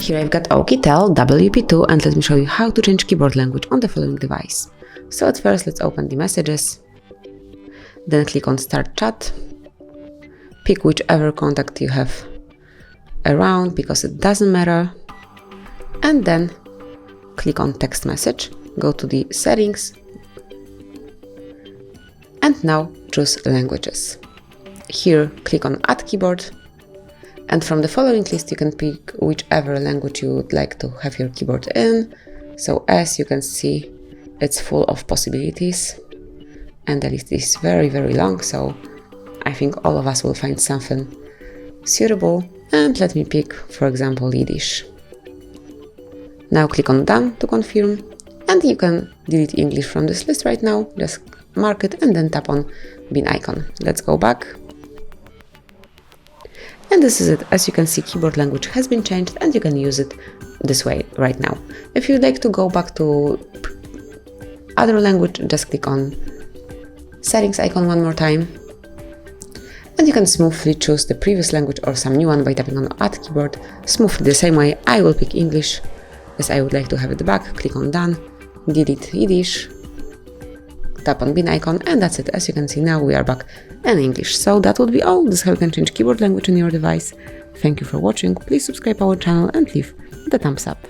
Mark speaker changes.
Speaker 1: Here I've got OUKITEL WP2 and let me show you how to change keyboard language on the following device. So at first let's open the messages, then click on Start Chat, pick whichever contact you have around because it doesn't matter, and then click on Text Message, go to the Settings, and now choose Languages. Here click on Add Keyboard, and from the following list you can pick whichever language you would like to have your keyboard in. So as you can see, it's full of possibilities and the list is very long, so I think all of us will find something suitable. And let me pick, for example, Yiddish. Now click on Done to confirm, and you can delete English from this list right now. Just mark it and then tap on bin icon. Let's go back. And this is it. As you can see, keyboard language has been changed and you can use it this way right now. If you'd like to go back to other language, just click on Settings icon one more time. And you can smoothly choose the previous language or some new one by tapping on Add Keyboard. Smoothly the same way. I will pick English as I would like to have it back. Click on Done, delete Yiddish, tap on bin icon, and that's it. As you can see, now we are back in English. So that would be all. This is how you can change keyboard language on your device. Thank you for watching. Please subscribe our channel and leave the thumbs up.